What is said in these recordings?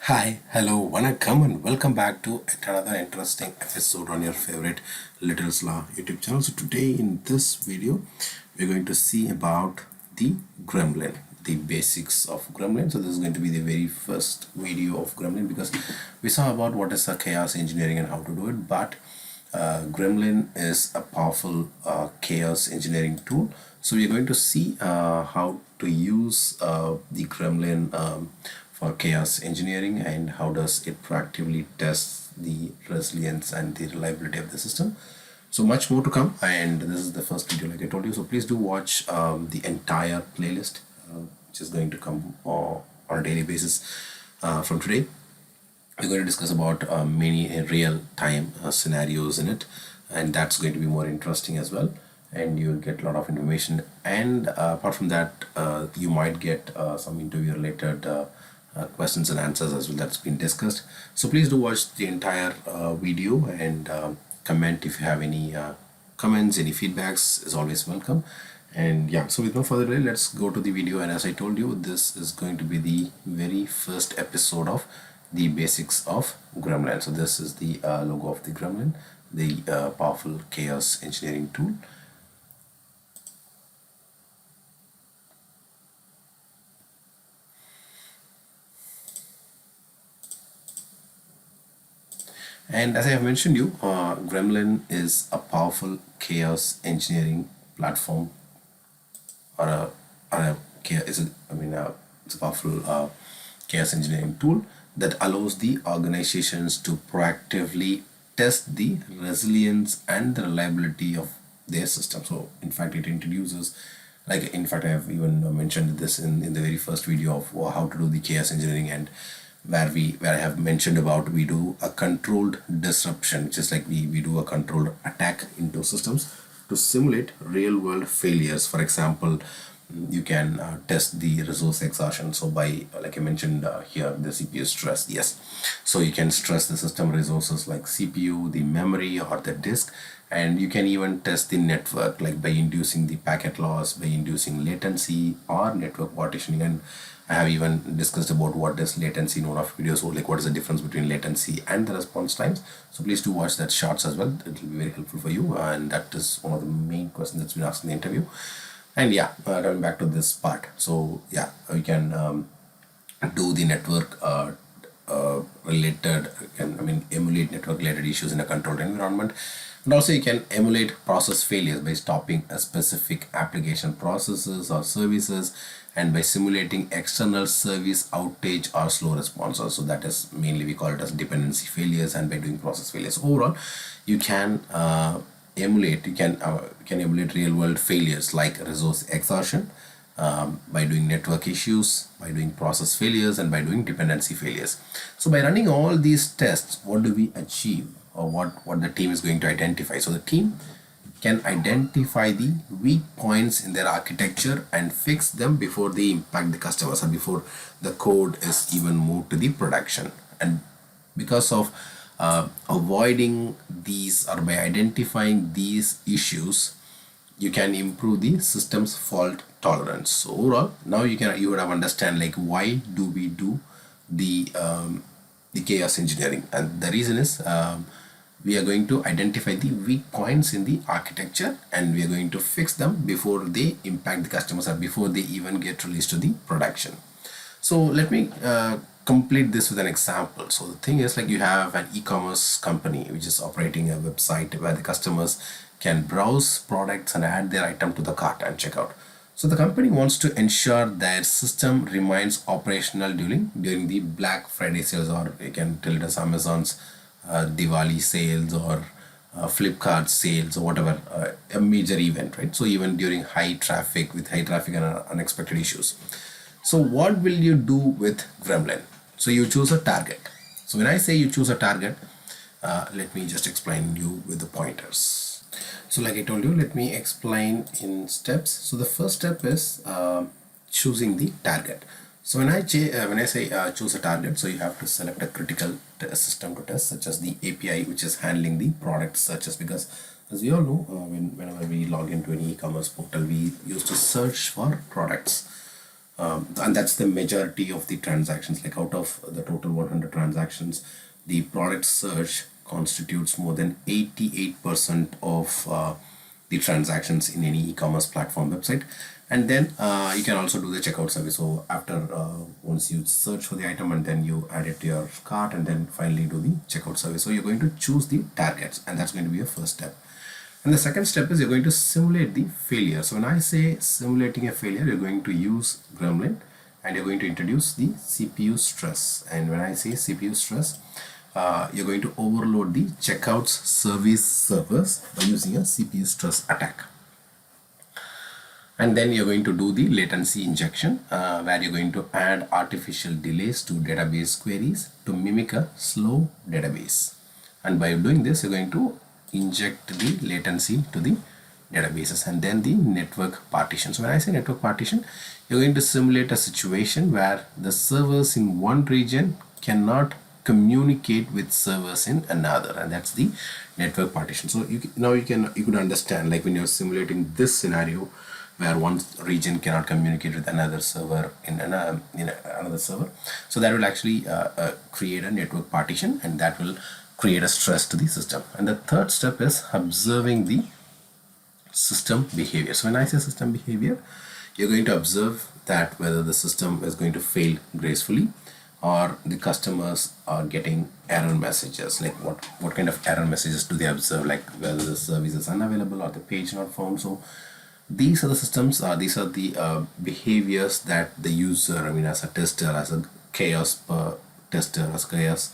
Hi, hello, vanakkam, and welcome back to another interesting episode on your favorite Little Slaw YouTube channel. So today in this video, we're going to see about the Gremlin, the basics of Gremlin. So this is going to be the very first video of Gremlin because we saw about what is a chaos engineering and how to do it, but Gremlin is a powerful chaos engineering tool. So we're going to see how to use the Gremlin for chaos engineering and how does it proactively test the resilience and the reliability of the system. So much more to come, and this is the first video like I told you. So please do watch the entire playlist, which is going to come on a daily basis from today. We're going to discuss about many real-time scenarios in it, and that's going to be more interesting as well, and you'll get a lot of information. And apart from that, you might get some interview related questions and answers as well that's been discussed. So please do watch the entire video and comment if you have any comments, any feedbacks is always welcome. And yeah, so with no further delay, let's go to the video. And as I told you, this is going to be the very first episode of the basics of Gremlin. So this is the logo of the Gremlin, the powerful chaos engineering tool. And as I have mentioned you, Gremlin is a powerful chaos engineering platform, or a it's a, I mean, it's a powerful chaos engineering tool that allows the organizations to proactively test the resilience and the reliability of their system. So in fact, it introduces, like in fact I have even mentioned this in the very first video of how to do the chaos engineering, and where I have mentioned about we do a controlled disruption, which is like we do a controlled attack into systems to simulate real world failures. For example, you can test the resource exhaustion. So by, like I mentioned here, the CPU stress, yes, so you can stress the system resources like CPU, the memory, or the disk. And you can even test the network, like by inducing the packet loss, by inducing latency or network partitioning. And I have even discussed about what is latency in one of videos, so like what is the difference between latency and the response times. So please do watch that shorts as well, it will be very helpful for you, and that is one of the main questions that's been asked in the interview. And yeah, coming back to this part, so yeah, we can do the network related, emulate network related issues in a controlled environment. And also you can emulate process failures by stopping a specific application processes or services, and by simulating external service outage or slow responses. So that is mainly we call it as dependency failures, and by doing process failures. Overall, you can can emulate real world failures like resource exhaustion, by doing network issues, by doing process failures, and by doing dependency failures. So by running all these tests, what do we achieve, or what the team is going to identify? So the team can identify the weak points in their architecture and fix them before they impact the customers, or before the code is even moved to the production. And because of avoiding these, or by identifying these issues, you can improve the system's fault tolerance. So overall, now you would have understand like why do we do the chaos engineering. And the reason is, we are going to identify the weak points in the architecture, and we are going to fix them before they impact the customers, or before they even get released to the production. So let me complete this with an example. So the thing is, like, you have an e-commerce company which is operating a website where the customers can browse products and add their item to the cart and check out. So the company wants to ensure their system remains operational during the Black Friday sales, or you can tell it as Amazon's Diwali sales, or Flipkart sales, or whatever, a major event, right? So even during high traffic and unexpected issues. So what will you do with Gremlin? So you choose a target. So when I say you choose a target, let me just explain you with the pointers. So like I told you, let me explain in steps. So the first step is choosing the target. So when I say choose a target, so you have to select a critical system to test, such as the API, which is handling the product searches. Because as we all know, whenever we log into an e-commerce portal, we used to search for products. And that's the majority of the transactions. Like out of the total 100 transactions, the product search constitutes more than 88% of the transactions in any e-commerce platform website. And then you can also do the checkout service. So after once you search for the item and then you add it to your cart and then finally do the checkout service. So you're going to choose the targets, and that's going to be your first step. And the second step is you're going to simulate the failure. So when I say simulating a failure, you're going to use Gremlin and you're going to introduce the CPU stress. And when I say CPU stress, you're going to overload the checkouts service servers by using a CPU stress attack. And then you're going to do the latency injection, where you're going to add artificial delays to database queries to mimic a slow database. And by doing this, you're going to inject the latency to the databases. And then the network partition. So when I say network partition, you're going to simulate a situation where the servers in one region cannot communicate with servers in another, and that's the network partition. So you could understand, like when you're simulating this scenario where one region cannot communicate with another server in another server, so that will actually create a network partition, and that will create a stress to the system. And the third step is observing the system behavior. So when I say system behavior, you're going to observe that whether the system is going to fail gracefully or the customers are getting error messages. Like what kind of error messages do they observe, like whether the service is unavailable or the page not found. So these are the systems, these are the behaviors that the user, as a tester, as a chaos tester, as a chaos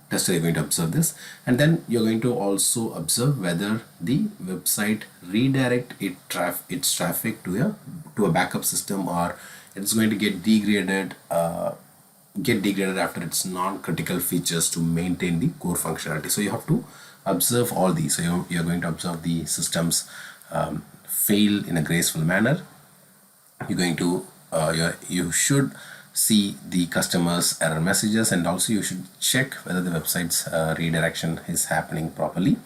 tester, you're going to observe this. And then you're going to also observe whether the website redirect its traffic to a backup system, or it's going to get degraded after its non-critical features to maintain the core functionality. So you have to observe all these. So you're going to observe the systems fail in a graceful manner. You're going to you should see the customers error messages, and also you should check whether the website's redirection is happening properly.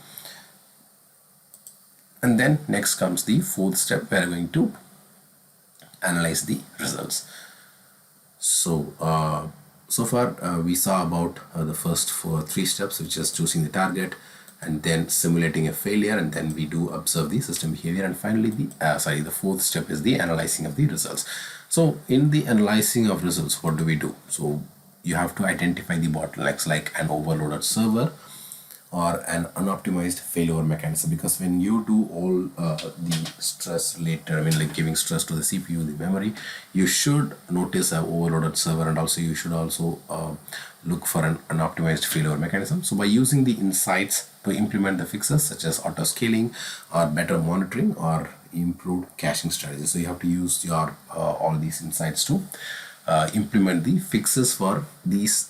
And then next comes the fourth step, where we're going to analyze the results. So so far we saw about the first three steps, which is choosing the target and then simulating a failure, and then we do observe the system behavior, and finally the fourth step is the analyzing of the results. So in the analyzing of results, what do we do? So you have to identify the bottlenecks, like an overloaded server or an unoptimized failover mechanism, because when you do all the stress later, like giving stress to the CPU, the memory, you should notice an overloaded server, and also you should also look for an unoptimized failover mechanism. So by using the insights to implement the fixes, such as auto scaling or better monitoring or improved caching strategies. So you have to use your all these insights to implement the fixes for these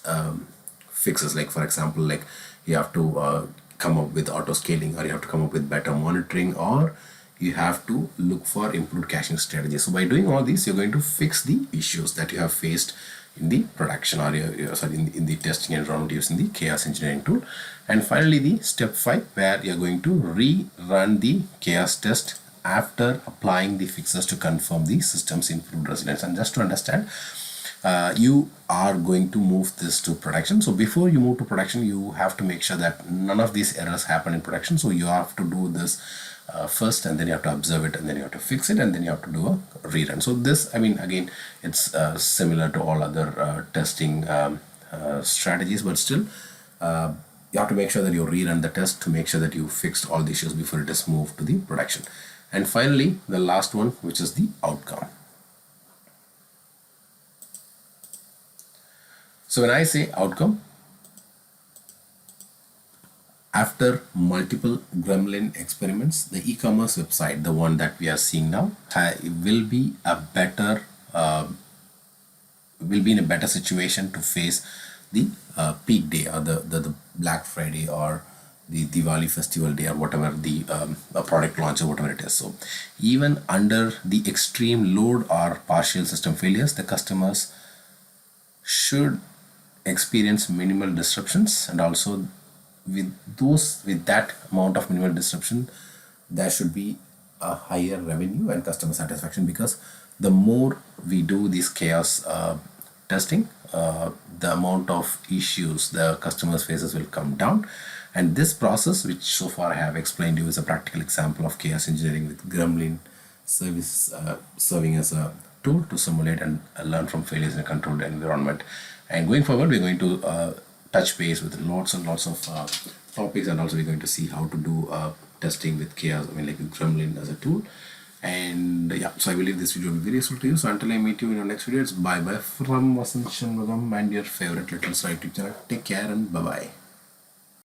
fixes. Like for example, like you have to come up with auto scaling, or you have to come up with better monitoring, or you have to look for improved caching strategies. So by doing all these, you're going to fix the issues that you have faced in the production, or in the testing environment using the chaos engineering tool. And finally, the step 5, where you're going to rerun the chaos test after applying the fixes to confirm the system's improved resilience. And just to understand, you are going to move this to production. So before you move to production, you have to make sure that none of these errors happen in production. So you have to do this first, and then you have to observe it, and then you have to fix it, and then you have to do a rerun. So this, again, it's similar to all other testing strategies, but still you have to make sure that you rerun the test to make sure that you fixed all the issues before it is moved to the production. And finally, the last one, which is the outcome. So when I say outcome, after multiple Gremlin experiments, the e-commerce website, the one that we are seeing now, will be in a better situation to face the peak day, or the Black Friday, or the Diwali festival day, or whatever the product launch, or whatever it is. So even under the extreme load or partial system failures, the customers should experience minimal disruptions, and also with that amount of minimal disruption, there should be a higher revenue and customer satisfaction, because the more we do this chaos testing, the amount of issues the customers faces will come down. And this process, which so far I have explained you, is a practical example of chaos engineering with Gremlin service serving as a tool to simulate and learn from failures in a controlled environment. And going forward, we're going to touch base with lots and lots of topics, and also we're going to see how to do testing with chaos, I mean like with Gremlin as a tool. And yeah, so I believe this video will be very useful to you. So until I meet you in your next video, it's bye bye from Vasan Shanmugam and your favorite Little Star YouTube channel. Take care and bye bye.